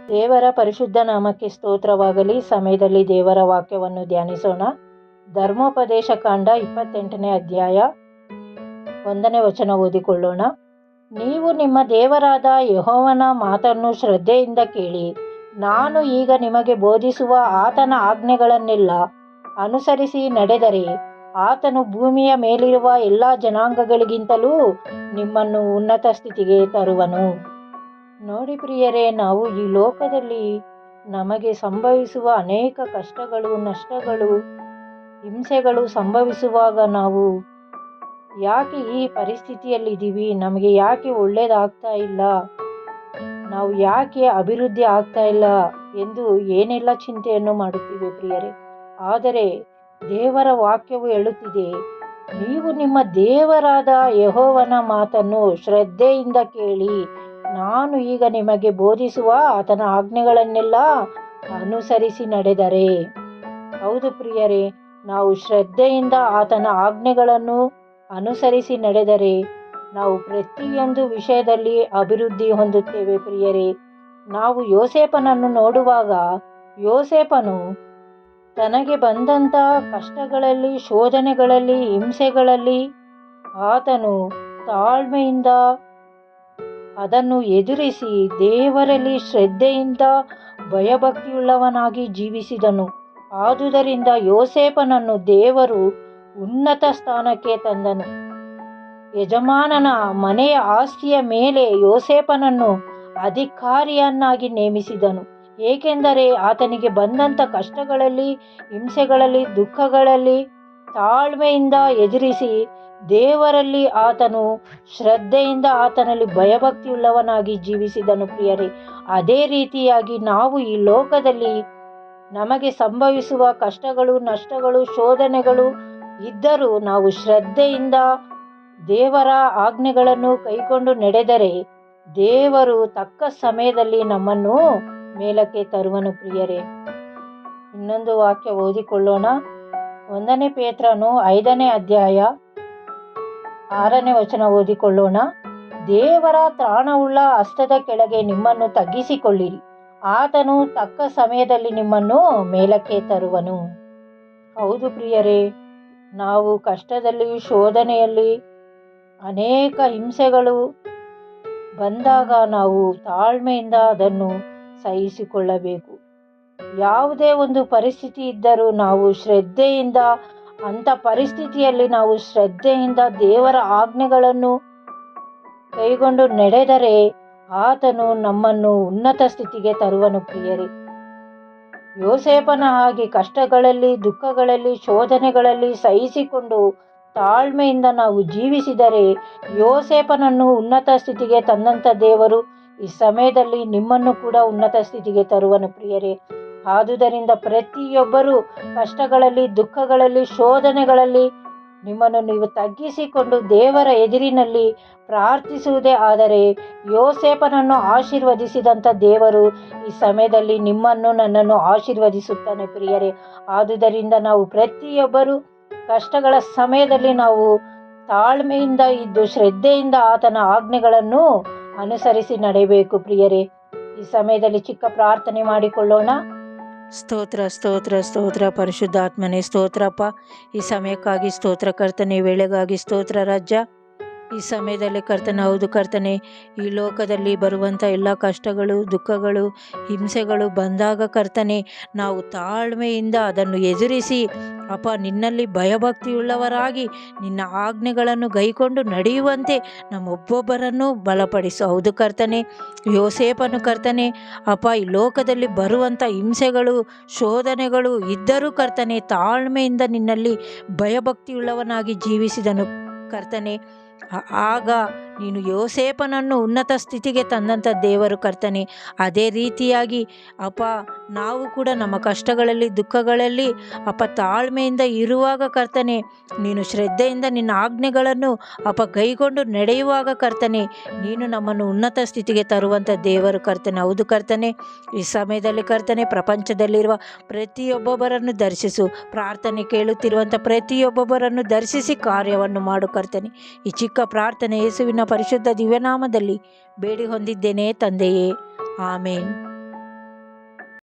ದೇವರ ಪರಿಶುದ್ಧ ನಾಮಕ್ಕೆ ಸ್ತೋತ್ರವಾಗಲಿ. ಸಮಯದಲ್ಲಿ ದೇವರ ವಾಕ್ಯವನ್ನು ಧ್ಯಾನಿಸೋಣ. ಧರ್ಮೋಪದೇಶ ಕಾಂಡ 28ನೇ ಅಧ್ಯಾಯ 1ನೇ ವಚನ ಓದಿಕೊಳ್ಳೋಣ. ನೀವು ನಿಮ್ಮ ದೇವರಾದ ಯೆಹೋವನ ಮಾತನ್ನು ಶ್ರದ್ಧೆಯಿಂದ ಕೇಳಿ, ನಾನು ಈಗ ನಿಮಗೆ ಬೋಧಿಸುವ ಆತನ ಆಜ್ಞೆಗಳನ್ನೆಲ್ಲ ಅನುಸರಿಸಿ ನಡೆದರೆ ಆತನು ಭೂಮಿಯ ಮೇಲಿರುವ ಎಲ್ಲ ಜನಾಂಗಗಳಿಗಿಂತಲೂ ನಿಮ್ಮನ್ನು ಉನ್ನತ ಸ್ಥಿತಿಗೆ ತರುವನು. ನೋಡಿ ಪ್ರಿಯರೇ, ನಾವು ಈ ಲೋಕದಲ್ಲಿ ನಮಗೆ ಸಂಭವಿಸುವ ಅನೇಕ ಕಷ್ಟಗಳು, ನಷ್ಟಗಳು, ಹಿಂಸೆಗಳು ಸಂಭವಿಸುವಾಗ ನಾವು ಯಾಕೆ ಈ ಪರಿಸ್ಥಿತಿಯಲ್ಲಿದ್ದೀವಿ, ನಮಗೆ ಯಾಕೆ ಒಳ್ಳೇದಾಗ್ತಾ ಇಲ್ಲ, ನಾವು ಯಾಕೆ ಅಭಿವೃದ್ಧಿ ಆಗ್ತಾ ಇಲ್ಲ ಎಂದು ಏನೆಲ್ಲ ಚಿಂತೆಯನ್ನು ಮಾಡುತ್ತೀವಿ ಪ್ರಿಯರೇ. ಆದರೆ ದೇವರ ವಾಕ್ಯವು ಹೇಳುತ್ತಿದೆ, ನೀವು ನಿಮ್ಮ ದೇವರಾದ ಯೆಹೋವನ ಮಾತನ್ನು ಶ್ರದ್ಧೆಯಿಂದ ಕೇಳಿ, ನಾನು ಈಗ ನಿಮಗೆ ಬೋಧಿಸುವ ಆತನ ಆಜ್ಞೆಗಳನ್ನೆಲ್ಲ ಅನುಸರಿಸಿ ನಡೆದರೆ. ಹೌದು ಪ್ರಿಯರೇ, ನಾವು ಶ್ರದ್ಧೆಯಿಂದ ಆತನ ಆಜ್ಞೆಗಳನ್ನು ಅನುಸರಿಸಿ ನಡೆದರೆ ನಾವು ಪ್ರತಿಯೊಂದು ವಿಷಯದಲ್ಲಿ ಅಭಿವೃದ್ಧಿ ಹೊಂದುತ್ತೇವೆ ಪ್ರಿಯರೇ. ನಾವು ಯೋಸೇಫನನ್ನು ನೋಡುವಾಗ, ಯೋಸೇಫನು ತನಗೆ ಬಂದಂಥ ಕಷ್ಟಗಳಲ್ಲಿ, ಶೋಧನೆಗಳಲ್ಲಿ, ಹಿಂಸೆಗಳಲ್ಲಿ ಆತನು ತಾಳ್ಮೆಯಿಂದ ಅದನ್ನು ಎದುರಿಸಿ ದೇವರಲ್ಲಿ ಶ್ರದ್ಧೆಯಿಂದ ಭಯಭಕ್ತಿಯುಳ್ಳವನಾಗಿ ಜೀವಿಸಿದನು. ಆದುದರಿಂದ ಯೋಸೇಫನನ್ನು ದೇವರು ಉನ್ನತ ಸ್ಥಾನಕ್ಕೆ ತಂದನು. ಯಜಮಾನನ ಮನೆಯ ಆಸ್ತಿಯ ಮೇಲೆ ಯೋಸೇಫನನ್ನು ಅಧಿಕಾರಿಯನ್ನಾಗಿ ನೇಮಿಸಿದನು. ಏಕೆಂದರೆ ಆತನಿಗೆ ಬಂದಂಥ ಕಷ್ಟಗಳಲ್ಲಿ, ಹಿಂಸೆಗಳಲ್ಲಿ, ದುಃಖಗಳಲ್ಲಿ ತಾಳ್ಮೆಯಿಂದ ಎದುರಿಸಿ ದೇವರಲ್ಲಿ ಆತನು ಶ್ರದ್ಧೆಯಿಂದ ಆತನಲ್ಲಿ ಭಯಭಕ್ತಿಯುಳ್ಳವನಾಗಿ ಜೀವಿಸಿದನು ಪ್ರಿಯರೇ. ಅದೇ ರೀತಿಯಾಗಿ ನಾವು ಈ ಲೋಕದಲ್ಲಿ ನಮಗೆ ಸಂಭವಿಸುವ ಕಷ್ಟಗಳು, ನಷ್ಟಗಳು, ಶೋಧನೆಗಳು ಇದ್ದರೂ ನಾವು ಶ್ರದ್ಧೆಯಿಂದ ದೇವರ ಆಜ್ಞೆಗಳನ್ನು ಕೈಕೊಂಡು ನಡೆದರೆ ದೇವರು ತಕ್ಕ ಸಮಯದಲ್ಲಿ ನಮ್ಮನ್ನು ಮೇಲಕ್ಕೆ ತರುವನು ಪ್ರಿಯರೇ. ಇನ್ನೊಂದು ವಾಕ್ಯ ಓದಿಕೊಳ್ಳೋಣ. 1ನೇ ಪೇತ್ರನು 5ನೇ ಅಧ್ಯಾಯ 6ನೇ ವಚನ ಓದಿಕೊಳ್ಳೋಣ. ದೇವರ ತ್ರಾಣವುಳ್ಳ ಹಸ್ತದ ಕೆಳಗೆ ನಿಮ್ಮನ್ನು ತಗ್ಗಿಸಿಕೊಳ್ಳಿರಿ, ಆತನು ತಕ್ಕ ಸಮಯದಲ್ಲಿ ನಿಮ್ಮನ್ನು ಮೇಲಕ್ಕೆ ತರುವನು. ಹೌದು ಪ್ರಿಯರೇ, ನಾವು ಕಷ್ಟದಲ್ಲಿ, ಶೋಧನೆಯಲ್ಲಿ, ಅನೇಕ ಹಿಂಸೆಗಳು ಬಂದಾಗ ನಾವು ತಾಳ್ಮೆಯಿಂದ ಅದನ್ನು ಸಹಿಸಿಕೊಳ್ಳಬೇಕು. ಯಾವುದೇ ಒಂದು ಪರಿಸ್ಥಿತಿ ಇದ್ದರೂ ನಾವು ಶ್ರದ್ಧೆಯಿಂದ, ಅಂಥ ಪರಿಸ್ಥಿತಿಯಲ್ಲಿ ನಾವು ಶ್ರದ್ಧೆಯಿಂದ ದೇವರ ಆಜ್ಞೆಗಳನ್ನು ಕೈಗೊಂಡು ನಡೆದರೆ ಆತನು ನಮ್ಮನ್ನು ಉನ್ನತ ಸ್ಥಿತಿಗೆ ತರುವನು ಪ್ರಿಯರೇ. ಯೋಸೇಫನ ಹಾಗೆ ಕಷ್ಟಗಳಲ್ಲಿ, ದುಃಖಗಳಲ್ಲಿ, ಶೋಧನೆಗಳಲ್ಲಿ ಸಹಿಸಿಕೊಂಡು ತಾಳ್ಮೆಯಿಂದ ನಾವು ಜೀವಿಸಿದರೆ ಯೋಸೇಫನನ್ನು ಉನ್ನತ ಸ್ಥಿತಿಗೆ ತಂದಂಥ ದೇವರು ಈ ಸಮಯದಲ್ಲಿ ನಿಮ್ಮನ್ನು ಕೂಡ ಉನ್ನತ ಸ್ಥಿತಿಗೆ ತರುವನು ಪ್ರಿಯರೇ. ಆದುದರಿಂದ ಪ್ರತಿಯೊಬ್ಬರೂ ಕಷ್ಟಗಳಲ್ಲಿ, ದುಃಖಗಳಲ್ಲಿ, ಶೋಧನೆಗಳಲ್ಲಿ ನಿಮ್ಮನ್ನು ನೀವು ತಗ್ಗಿಸಿಕೊಂಡು ದೇವರ ಎದುರಿನಲ್ಲಿ ಪ್ರಾರ್ಥಿಸುವುದೇ ಆದರೆ ಯೋಸೇಫನನ್ನು ಆಶೀರ್ವದಿಸಿದಂಥ ದೇವರು ಈ ಸಮಯದಲ್ಲಿ ನಿಮ್ಮನ್ನು, ನನ್ನನ್ನು ಆಶೀರ್ವದಿಸುತ್ತಾನೆ ಪ್ರಿಯರೇ. ಆದುದರಿಂದ ನಾವು ಪ್ರತಿಯೊಬ್ಬರೂ ಕಷ್ಟಗಳ ಸಮಯದಲ್ಲಿ ನಾವು ತಾಳ್ಮೆಯಿಂದ ಇದ್ದು ಶ್ರದ್ಧೆಯಿಂದ ಆತನ ಆಜ್ಞೆಗಳನ್ನು ಅನುಸರಿಸಿ ನಡೆಯಬೇಕು ಪ್ರಿಯರೇ. ಈ ಸಮಯದಲ್ಲಿ ಚಿಕ್ಕ ಪ್ರಾರ್ಥನೆ ಮಾಡಿಕೊಳ್ಳೋಣ. ಸ್ತೋತ್ರ ಸ್ತೋತ್ರ ಸ್ತೋತ್ರ ಪರಿಶುದ್ಧಾತ್ಮನೇ, ಸ್ತೋತ್ರಪ್ಪ. ಈ ಸಮಯಕ್ಕಾಗಿ ಸ್ತೋತ್ರ ಕರ್ತನೆ, ವೇಳೆಗಾಗಿ ಸ್ತೋತ್ರ ರಾಜ. ಈ ಸಮಯದಲ್ಲಿ ಕರ್ತನೆ, ಹೌದು ಕರ್ತನೆ, ಈ ಲೋಕದಲ್ಲಿ ಬರುವಂಥ ಎಲ್ಲ ಕಷ್ಟಗಳು, ದುಃಖಗಳು, ಹಿಂಸೆಗಳು ಬಂದಾಗ ಕರ್ತನೆ ನಾವು ತಾಳ್ಮೆಯಿಂದ ಅದನ್ನು ಎದುರಿಸಿ ಅಪ್ಪ ನಿನ್ನಲ್ಲಿ ಭಯಭಕ್ತಿಯುಳ್ಳವರಾಗಿ ನಿನ್ನ ಆಜ್ಞೆಗಳನ್ನು ಗೈಕೊಂಡು ನಡೆಯುವಂತೆ ನಮ್ಮೊಬ್ಬೊಬ್ಬರನ್ನು ಬಲಪಡಿಸು. ಹೌದು ಕರ್ತನೆ, ಯೋಸೇಫನು ಕರ್ತನೆ ಅಪ್ಪ ಈ ಲೋಕದಲ್ಲಿ ಬರುವಂಥ ಹಿಂಸೆಗಳು, ಶೋಧನೆಗಳು ಇದ್ದರೂ ಕರ್ತನೆ ತಾಳ್ಮೆಯಿಂದ ನಿನ್ನಲ್ಲಿ ಭಯಭಕ್ತಿಯುಳ್ಳವನಾಗಿ ಜೀವಿಸಿದನು ಕರ್ತನೆ. ಆಗ ನೀನು ಯೋಸೇಫನನ್ನು ಉನ್ನತ ಸ್ಥಿತಿಗೆ ತಂದಂಥ ದೇವರು ಕರ್ತನೆ. ಅದೇ ರೀತಿಯಾಗಿ ಅಪ್ಪ ನಾವು ಕೂಡ ನಮ್ಮ ಕಷ್ಟಗಳಲ್ಲಿ, ದುಃಖಗಳಲ್ಲಿ ಅಪ್ಪ ತಾಳ್ಮೆಯಿಂದ ಇರುವಾಗ ಕರ್ತನೆ ನೀನು ಶ್ರದ್ಧೆಯಿಂದ ನಿನ್ನ ಆಜ್ಞೆಗಳನ್ನು ಅಪ್ಪ ಕೈಗೊಂಡು ನಡೆಯುವಾಗ ಕರ್ತನೆ ನೀನು ನಮ್ಮನ್ನು ಉನ್ನತ ಸ್ಥಿತಿಗೆ ತರುವಂಥ ದೇವರು ಕರ್ತನೆ. ಹೌದು ಕರ್ತನೆ, ಈ ಸಮಯದಲ್ಲಿ ಕರ್ತನೆ ಪ್ರಪಂಚದಲ್ಲಿರುವ ಪ್ರತಿಯೊಬ್ಬೊಬ್ಬರನ್ನು ದರ್ಶಿಸು. ಪ್ರಾರ್ಥನೆ ಕೇಳುತ್ತಿರುವಂಥ ಪ್ರತಿಯೊಬ್ಬೊಬ್ಬರನ್ನು ದರ್ಶಿಸಿ ಕಾರ್ಯವನ್ನು ಮಾಡು ಕರ್ತನೆ. ಈ ಚಿಕ್ಕ ಪ್ರಾರ್ಥನೆ ಯೇಸುವಿನ ಪರಿಶುದ್ಧ ದಿವ್ಯನಾಮದಲ್ಲಿ ಬೇಡಿ ಹೊಂದಿದ್ದೇನೆ ತಂದೆಯೇ, ಆಮೇನ್.